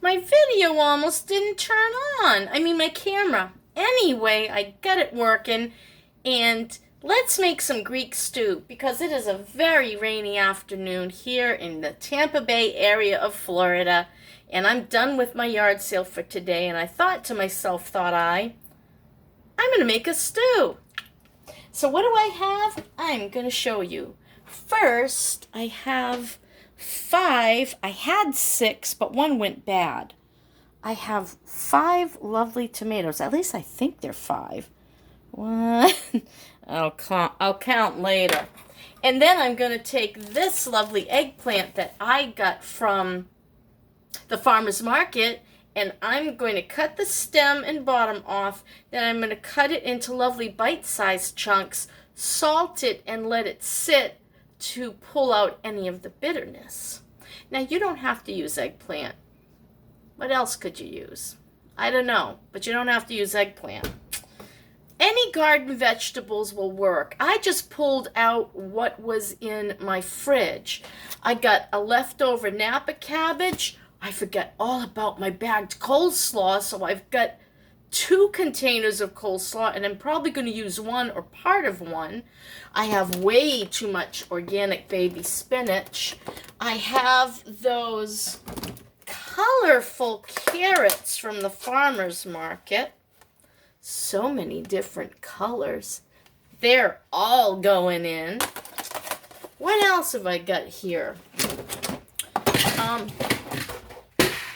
My video almost didn't turn on. I mean, my camera. Anyway, I got it working, and let's make some Greek stew because it is a very rainy afternoon here in the Tampa Bay area of Florida, and I'm done with my yard sale for today, and I thought to myself, I'm going to make a stew. So what do I have? I'm going to show you. First, I have 5. I had 6, but one went bad. I have 5 lovely tomatoes. At least I think they're 5. One. I'll count later. And then I'm going to take this lovely eggplant that I got from the farmer's market, and I'm going to cut the stem and bottom off. Then I'm going to cut it into lovely bite-sized chunks, salt it, and let it sit to pull out any of the bitterness. Now, you don't have to use eggplant. What else could you use? I don't know, but you don't have to use eggplant. Any garden vegetables will work. I just pulled out what was in my fridge. I got a leftover Napa cabbage. I forget all about my bagged coleslaw, so I've got 2 containers of coleslaw, and I'm probably going to use one or part of one. I have way too much organic baby spinach. I have those colorful carrots from the farmer's market. So many different colors. They're all going in. What else have I got here?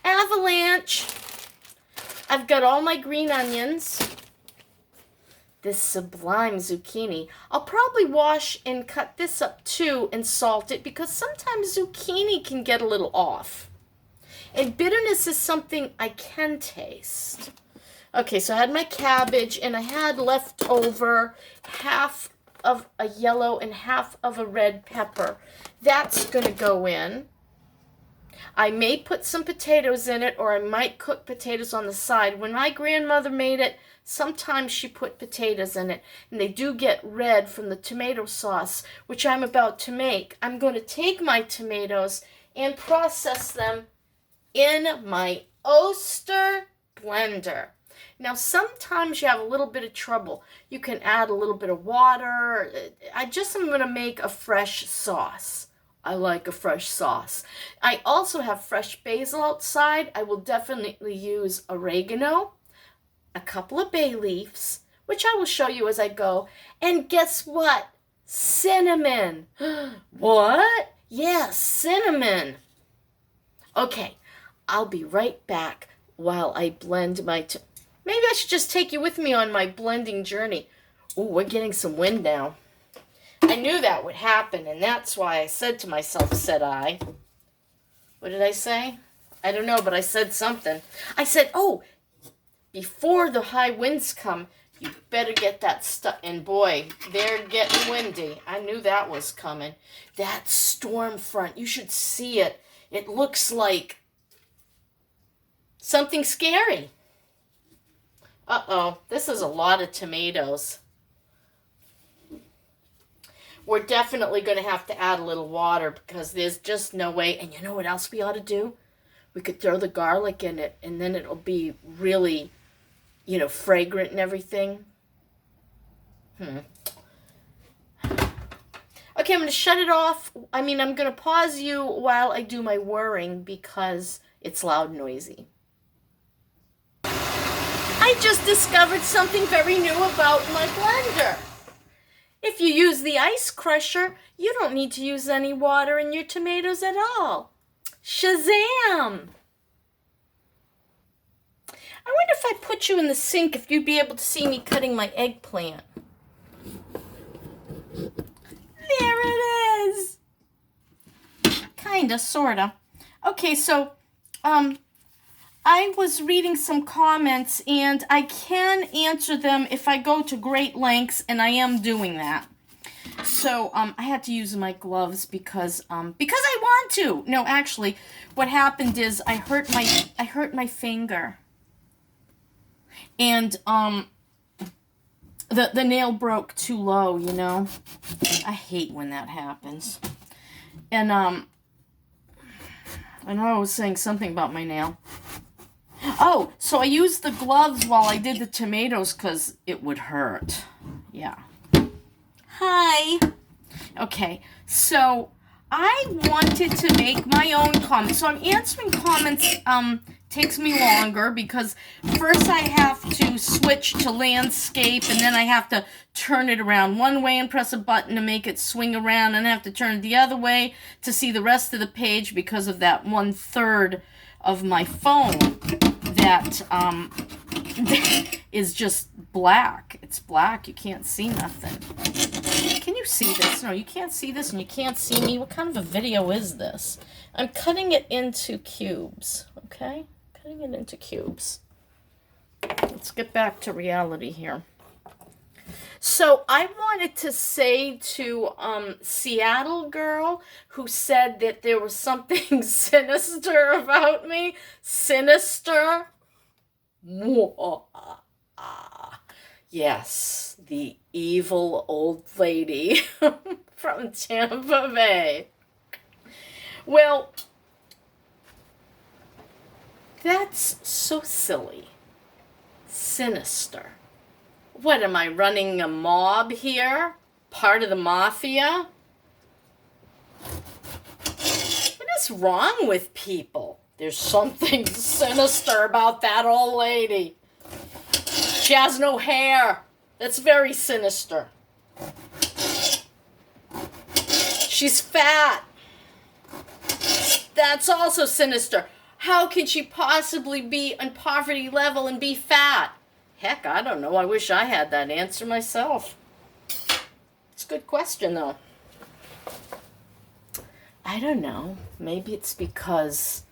Avalanche. I've got all my green onions. This sublime zucchini. I'll probably wash and cut this up too and salt it because sometimes zucchini can get a little off. And bitterness is something I can taste. Okay, so I had my cabbage, and I had left over half of a yellow and half of a red pepper. That's going to go in. I may put some potatoes in it, or I might cook potatoes on the side. When my grandmother made it, sometimes she put potatoes in it, and they do get red from the tomato sauce, which I'm about to make. I'm going to take my tomatoes and process them in my Oster blender. Now, sometimes you have a little bit of trouble. You can add a little bit of water. I just am going to make a fresh sauce. I like a fresh sauce. I also have fresh basil outside. I will definitely use oregano, a couple of bay leaves, which I will show you as I go. And guess what? Cinnamon. What? Yeah, cinnamon. Okay, I'll be right back while I blend my... Maybe I should just take you with me on my blending journey. Ooh, we're getting some wind now. I knew that would happen, and that's why I said to myself, said I. What did I say? I don't know, but I said something. I said, oh, before the high winds come, you better get that stuff. And boy, they're getting windy. I knew that was coming. That storm front, you should see it. It looks like something scary. Uh-oh, this is a lot of tomatoes. We're definitely going to have to add a little water because there's just no way. And you know what else we ought to do? We could throw the garlic in it, and then it'll be really, fragrant and everything. Okay, I'm going to shut it off. I'm going to pause you while I do my whirring because it's loud and noisy. I just discovered something very new about my blender. If you use the ice crusher, you don't need to use any water in your tomatoes at all. Shazam! I wonder if I put you in the sink if you'd be able to see me cutting my eggplant. There it is! Kinda, sorta. Okay, so, I was reading some comments, and I can answer them if I go to great lengths, and I am doing that. So, I had to use my gloves because I want to. No, actually, what happened is I hurt my finger. And, the nail broke too low, I hate when that happens. And, I know I was saying something about my nail. Oh, so I used the gloves while I did the tomatoes because it would hurt. Yeah. Hi. Okay, so I wanted to make my own comments. So I'm answering comments, takes me longer because first I have to switch to landscape and then I have to turn it around one way and press a button to make it swing around, and I have to turn it the other way to see the rest of the page because of that 1/3 of my phone that is just black. It's black. You can't see nothing. Can you see this? No, you can't see this and you can't see me. What kind of a video is this? I'm cutting it into cubes, okay? Cutting it into cubes. Let's get back to reality here. So I wanted to say to Seattle girl who said that there was something sinister about me. Sinister? Yes, the evil old lady from Tampa Bay. Well, that's so silly. Sinister. What, am I running a mob here? Part of the mafia? What is wrong with people? There's something sinister about that old lady. She has no hair. That's very sinister. She's fat. That's also sinister. How can she possibly be on poverty level and be fat? Heck, I don't know. I wish I had that answer myself. It's a good question, though. I don't know. Maybe it's because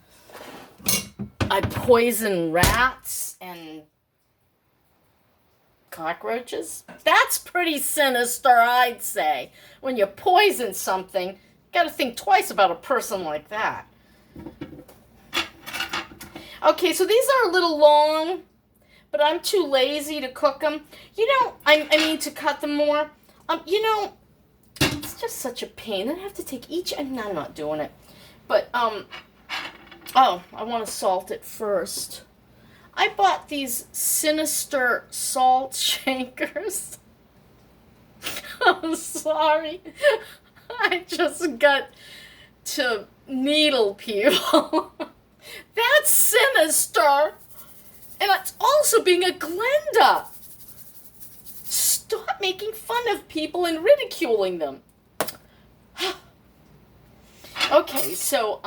I poison rats and cockroaches. That's pretty sinister, I'd say. When you poison something, you gotta think twice about a person like that. Okay, so these are a little long, but I'm too lazy to cook them. You know, I mean to cut them more. You know, it's just such a pain. I have to take each, and I'm not doing it. But, oh, I want to salt it first. I bought these Sinister salt shakers. I'm sorry. I just got to needle people. That's sinister. And it's also being a Glenda. Stop making fun of people and ridiculing them. Okay, so,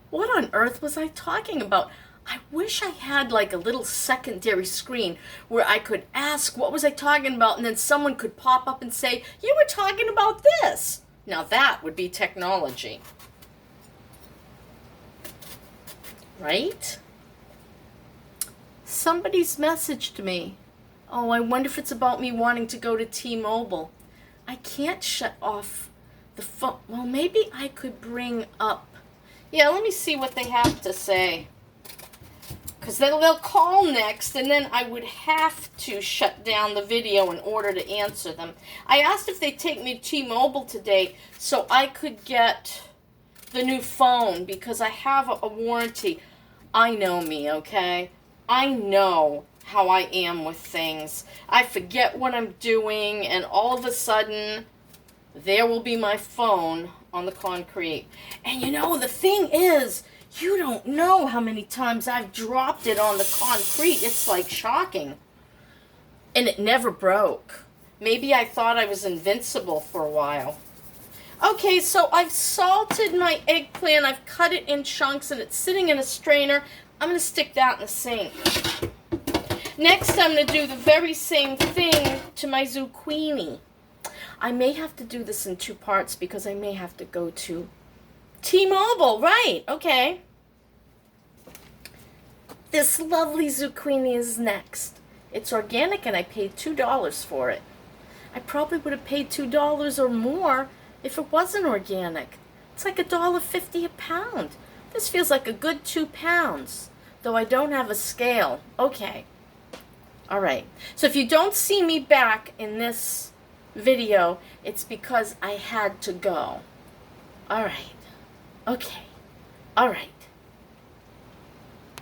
what on earth was I talking about? I wish I had like a little secondary screen where I could ask what was I talking about, and then someone could pop up and say, you were talking about this. Now that would be technology. Right? Somebody's messaged me. Oh, I wonder if it's about me wanting to go to T-Mobile. I can't shut off the phone. Well, maybe I could bring up. Yeah, let me see what they have to say. Because they'll call next, and then I would have to shut down the video in order to answer them. I asked if they'd take me to T-Mobile today so I could get the new phone because I have a warranty. I know me, okay? I know how I am with things. I forget what I'm doing, and all of a sudden, there will be my phone on the concrete. And you know, the thing is, you don't know how many times I've dropped it on the concrete. It's like shocking. And it never broke. Maybe I thought I was invincible for a while. Okay, so I've salted my eggplant. I've cut it in chunks, and it's sitting in a strainer. I'm going to stick that in the sink. Next, I'm going to do the very same thing to my zucchini. I may have to do this in 2 parts because I may have to go to T-Mobile. Right, okay. This lovely zucchini is next. It's organic, and I paid $2 for it. I probably would have paid $2 or more if it wasn't organic. It's like $1.50 a pound. This feels like a good 2 pounds, though I don't have a scale. Okay. All right. So if you don't see me back in this video, it's because I had to go. All right. Okay. All right.